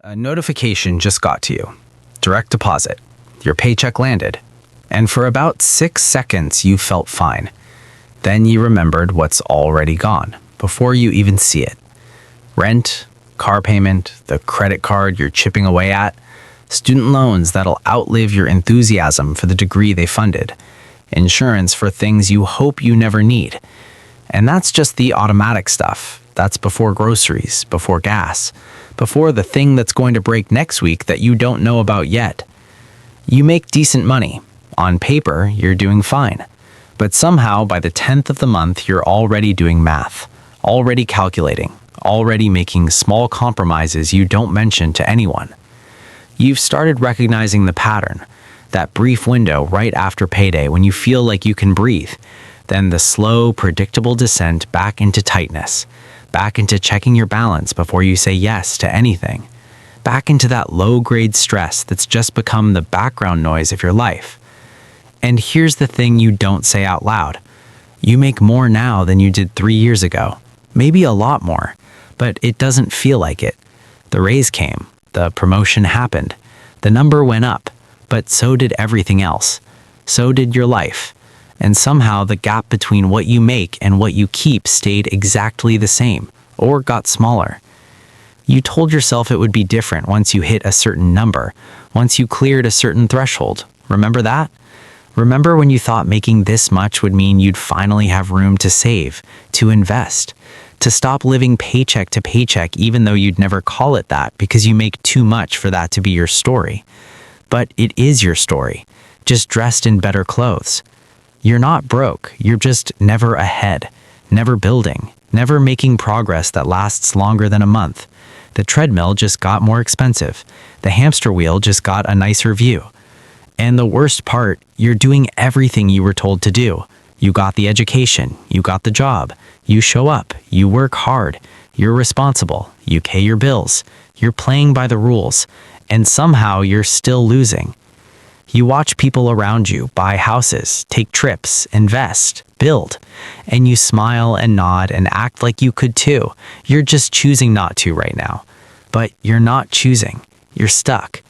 A notification just got to you. Direct deposit. Your paycheck landed. And for about 6 seconds, you felt fine. Then you remembered what's already gone, before you even see it. Rent, car payment, the credit card you're chipping away at, student loans that'll outlive your enthusiasm for the degree they funded, insurance for things you hope you never need. And that's just the automatic stuff. That's before groceries, before gas, before the thing that's going to break next week that you don't know about yet. You make decent money. On paper, you're doing fine. But somehow, by the 10th of the month, you're already doing math, already calculating, already making small compromises you don't mention to anyone. You've started recognizing the pattern, that brief window right after payday when you feel like you can breathe, then the slow, predictable descent back into tightness, back into checking your balance before you say yes to anything, back into that low-grade stress that's just become the background noise of your life. And here's the thing you don't say out loud. You make more now than you did 3 years ago, maybe a lot more, but it doesn't feel like it. The raise came, the promotion happened, the number went up, but so did everything else. So did your life. And somehow the gap between what you make and what you keep stayed exactly the same, or got smaller. You told yourself it would be different once you hit a certain number, once you cleared a certain threshold. Remember that? Remember when you thought making this much would mean you'd finally have room to save, to invest, to stop living paycheck to paycheck even though you'd never call it that because you make too much for that to be your story. But it is your story, just dressed in better clothes. You're not broke, you're just never ahead, never building, never making progress that lasts longer than a month. The treadmill just got more expensive. The hamster wheel just got a nicer view. And the worst part, you're doing everything you were told to do. You got the education, you got the job, you show up, you work hard, you're responsible, you pay your bills, you're playing by the rules, and somehow you're still losing. You watch people around you buy houses, take trips, invest, build, and you smile and nod and act like you could too. You're just choosing not to right now. But you're not choosing. You're stuck.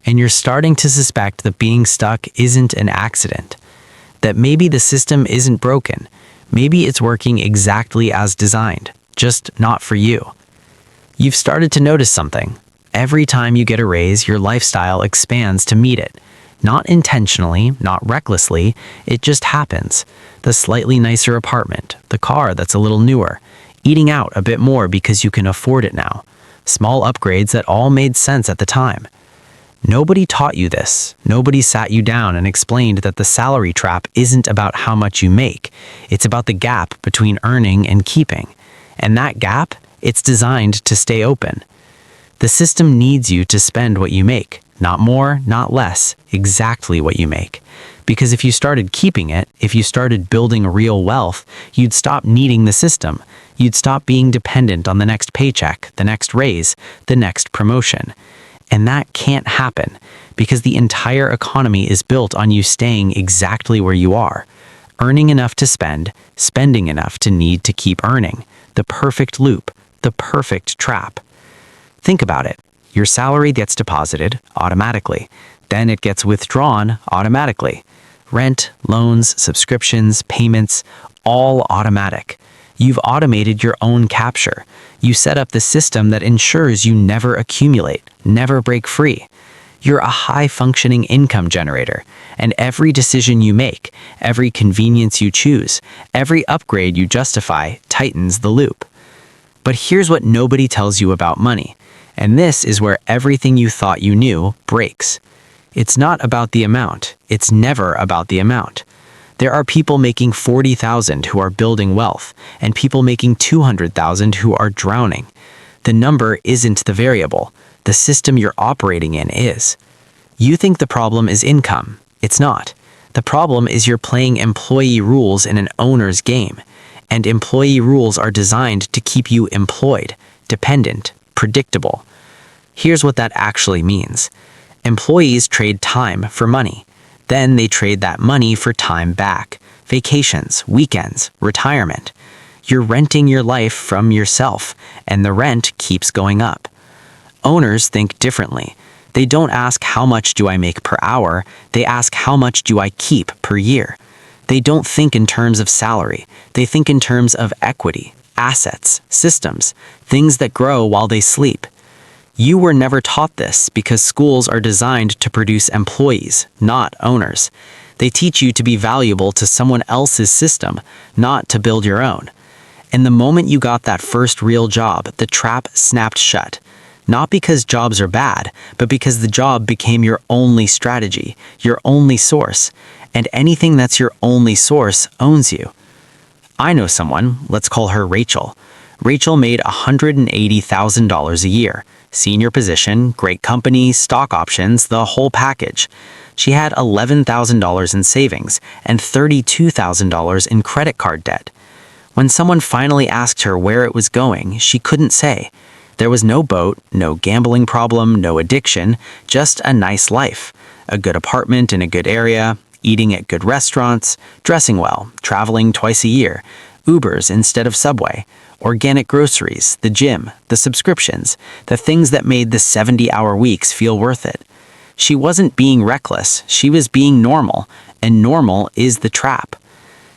And you're starting to suspect that being stuck isn't an accident. That maybe the system isn't broken. Maybe it's working exactly as designed, just not for you. You've started to notice something. Every time you get a raise, your lifestyle expands to meet it. Not intentionally, not recklessly, it just happens. The slightly nicer apartment, the car that's a little newer, eating out a bit more because you can afford it now. Small upgrades that all made sense at the time. Nobody taught you this. Nobody sat you down and explained that the salary trap isn't about how much you make. It's about the gap between earning and keeping. And that gap, it's designed to stay open. The system needs you to spend what you make. Not more, not less, exactly what you make. Because if you started keeping it, if you started building real wealth, you'd stop needing the system. You'd stop being dependent on the next paycheck, the next raise, the next promotion. And that can't happen because the entire economy is built on you staying exactly where you are. Earning enough to spend, spending enough to need to keep earning. The perfect loop, the perfect trap. Think about it. Your salary gets deposited automatically. Then it gets withdrawn automatically. Rent, loans, subscriptions, payments, all automatic. You've automated your own capture. You set up the system that ensures you never accumulate, never break free. You're a high-functioning income generator, and every decision you make, every convenience you choose, every upgrade you justify tightens the loop. But here's what nobody tells you about money. And this is where everything you thought you knew breaks. It's not about the amount. It's never about the amount. There are people making $40,000 who are building wealth, and people making $200,000 who are drowning. The number isn't the variable. The system you're operating in is. You think the problem is income. It's not. The problem is you're playing employee rules in an owner's game. And employee rules are designed to keep you employed, dependent, predictable. Here's what that actually means. Employees trade time for money. Then they trade that money for time back. Vacations, weekends, retirement. You're renting your life from yourself, and the rent keeps going up. Owners think differently. They don't ask how much do I make per hour, they ask how much do I keep per year. They don't think in terms of salary, they think in terms of equity, assets, systems, things that grow while they sleep. You were never taught this because schools are designed to produce employees, not owners. They teach you to be valuable to someone else's system, not to build your own. And the moment you got that first real job, the trap snapped shut. Not because jobs are bad, but because the job became your only strategy, your only source. And anything that's your only source owns you. I know someone, let's call her Rachel. Rachel made $180,000 a year. Senior position, great company, stock options, the whole package. She had $11,000 in savings and $32,000 in credit card debt. When someone finally asked her where it was going, she couldn't say. There was no boat, no gambling problem, no addiction, just a nice life. A good apartment in a good area, eating at good restaurants, dressing well, traveling twice a year, Ubers instead of Subway, organic groceries, the gym, the subscriptions, the things that made the 70-hour weeks feel worth it. She wasn't being reckless, she was being normal, and normal is the trap.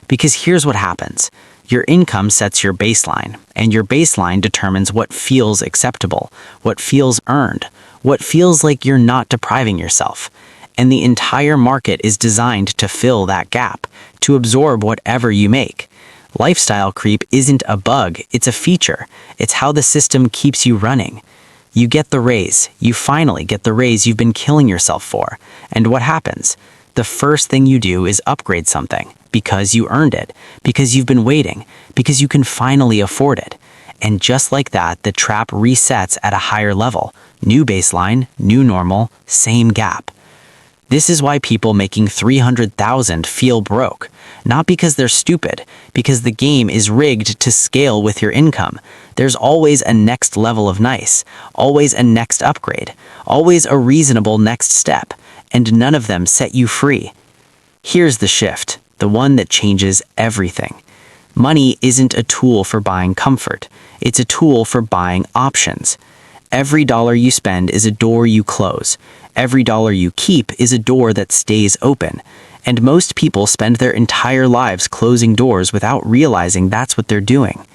Because here's what happens. Your income sets your baseline, and your baseline determines what feels acceptable, what feels earned, what feels like you're not depriving yourself. And the entire market is designed to fill that gap, to absorb whatever you make. Lifestyle creep isn't a bug, it's a feature. It's how the system keeps you running. You get the raise, you finally get the raise you've been killing yourself for. And what happens? The first thing you do is upgrade something, because you earned it, because you've been waiting, because you can finally afford it. And just like that, the trap resets at a higher level. New baseline, new normal, same gap. This is why people making $300,000 feel broke. Not because they're stupid, because the game is rigged to scale with your income. There's always a next level of nice, always a next upgrade, always a reasonable next step, and none of them set you free. Here's the shift, the one that changes everything. Money isn't a tool for buying comfort. It's a tool for buying options. Every dollar you spend is a door you close. Every dollar you keep is a door that stays open. And most people spend their entire lives closing doors without realizing that's what they're doing.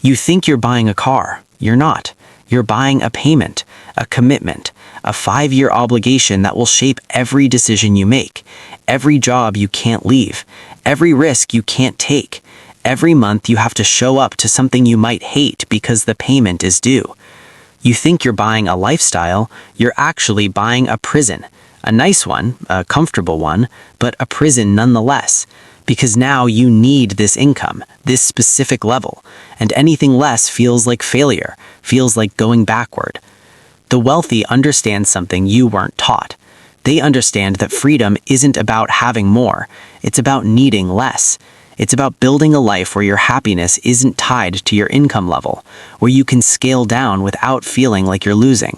You think you're buying a car. You're not. You're buying a payment, a commitment, a 5-year obligation that will shape every decision you make, every job you can't leave, every risk you can't take. Every month you have to show up to something you might hate because the payment is due. You think you're buying a lifestyle, you're actually buying a prison. A nice one, a comfortable one, but a prison nonetheless. Because now you need this income, this specific level, and anything less feels like failure, feels like going backward. The wealthy understand something you weren't taught. They understand that freedom isn't about having more, it's about needing less. It's about building a life where your happiness isn't tied to your income level, where you can scale down without feeling like you're losing.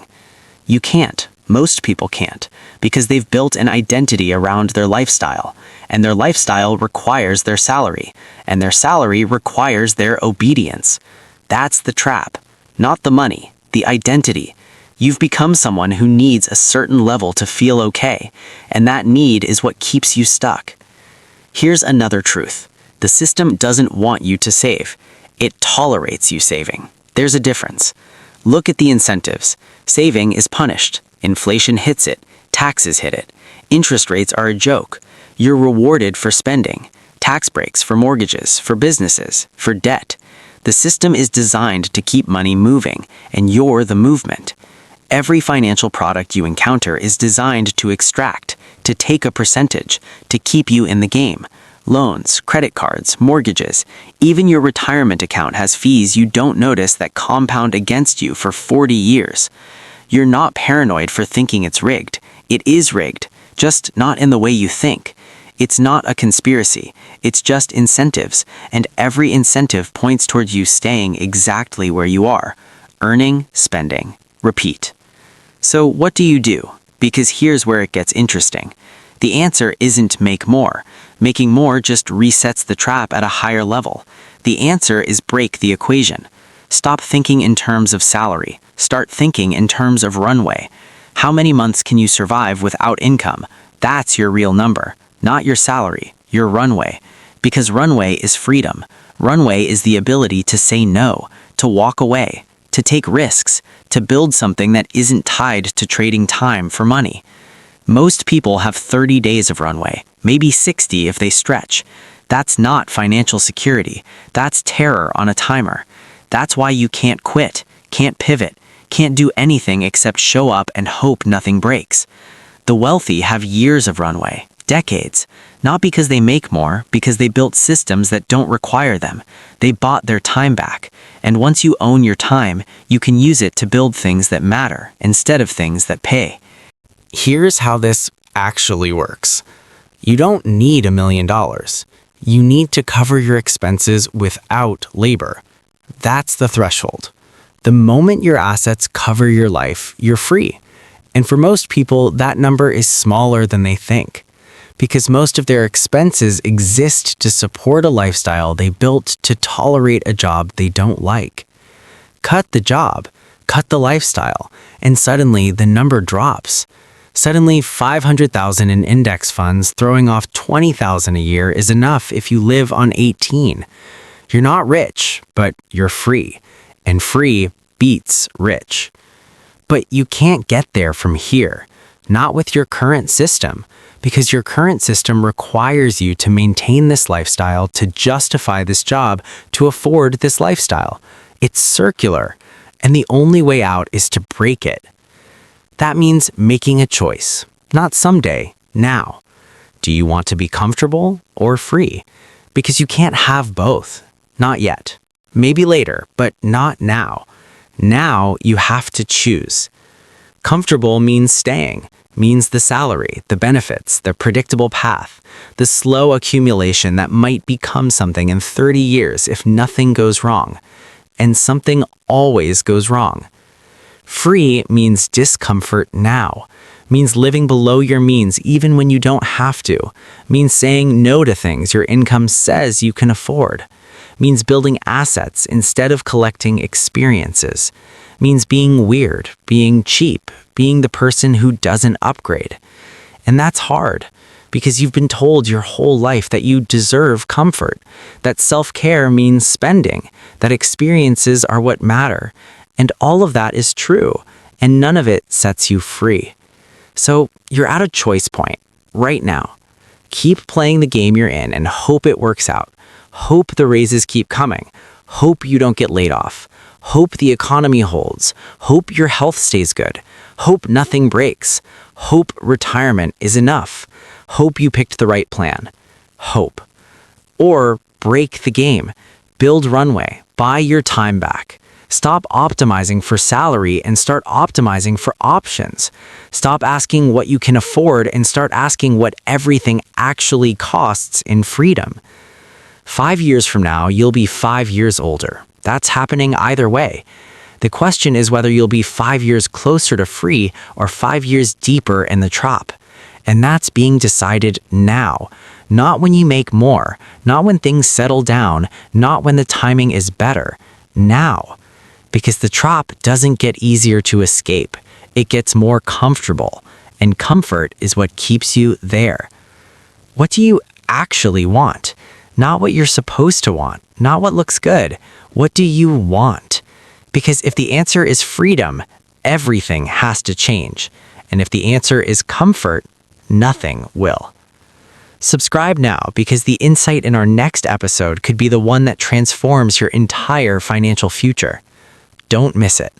You can't. Most people can't, because they've built an identity around their lifestyle, and their lifestyle requires their salary, and their salary requires their obedience. That's the trap. Not the money, the identity. You've become someone who needs a certain level to feel okay, and that need is what keeps you stuck. Here's another truth. The system doesn't want you to save. It tolerates you saving. There's a difference. Look at the incentives. Saving is punished. Inflation hits it. Taxes hit it. Interest rates are a joke. You're rewarded for spending. Tax breaks for mortgages, for businesses, for debt. The system is designed to keep money moving, and you're the movement. Every financial product you encounter is designed to extract, to take a percentage, to keep you in the game. Loans, credit cards, mortgages, even your retirement account has fees you don't notice that compound against you for 40 years. You're not paranoid for thinking it's rigged. It is rigged, just not in the way you think. It's not a conspiracy, it's just incentives, and every incentive points towards you staying exactly where you are. Earning, spending, repeat. So what do you do? Because here's where it gets interesting. The answer isn't make more. Making more just resets the trap at a higher level. The answer is break the equation. Stop thinking in terms of salary. Start thinking in terms of runway. How many months can you survive without income? That's your real number, not your salary, your runway. Because runway is freedom. Runway is the ability to say no, to walk away, to take risks, to build something that isn't tied to trading time for money. Most people have 30 days of runway, maybe 60 if they stretch. That's not financial security. That's terror on a timer. That's why you can't quit, can't pivot, can't do anything except show up and hope nothing breaks. The wealthy have years of runway, decades, not because they make more, because they built systems that don't require them. They bought their time back, and once you own your time, you can use it to build things that matter instead of things that pay. Here's how this actually works. You don't need $1 million. You need to cover your expenses without labor. That's the threshold. The moment your assets cover your life, you're free. And for most people, that number is smaller than they think, because most of their expenses exist to support a lifestyle they built to tolerate a job they don't like. Cut the job, cut the lifestyle, and suddenly the number drops. Suddenly, $500,000 in index funds throwing off $20,000 a year is enough if you live on 18. You're not rich, but you're free. And free beats rich. But you can't get there from here, not with your current system, because your current system requires you to maintain this lifestyle to justify this job, to afford this lifestyle. It's circular, and the only way out is to break it. That means making a choice, not someday, now. Do you want to be comfortable or free? Because you can't have both. Not yet. Maybe later, but not now. Now you have to choose. Comfortable means staying, means the salary, the benefits, the predictable path, the slow accumulation that might become something in 30 years if nothing goes wrong. And something always goes wrong. Free means discomfort now, means living below your means even when you don't have to, means saying no to things your income says you can afford, means building assets instead of collecting experiences, means being weird, being cheap, being the person who doesn't upgrade. And that's hard, because you've been told your whole life that you deserve comfort, that self-care means spending, that experiences are what matter. And all of that is true, and none of it sets you free. So you're at a choice point, right now. Keep playing the game you're in and hope it works out. Hope the raises keep coming. Hope you don't get laid off. Hope the economy holds. Hope your health stays good. Hope nothing breaks. Hope retirement is enough. Hope you picked the right plan. Hope. Or break the game. Build runway. Buy your time back. Stop optimizing for salary and start optimizing for options. Stop asking what you can afford and start asking what everything actually costs in freedom. 5 years from now, you'll be 5 years older. That's happening either way. The question is whether you'll be 5 years closer to free or 5 years deeper in the trap. And that's being decided now. Not when you make more, not when things settle down, not when the timing is better. Now. Because the trap doesn't get easier to escape. It gets more comfortable. And comfort is what keeps you there. What do you actually want? Not what you're supposed to want. Not what looks good. What do you want? Because if the answer is freedom, everything has to change. And if the answer is comfort, nothing will. Subscribe now, because the insight in our next episode could be the one that transforms your entire financial future. Don't miss it.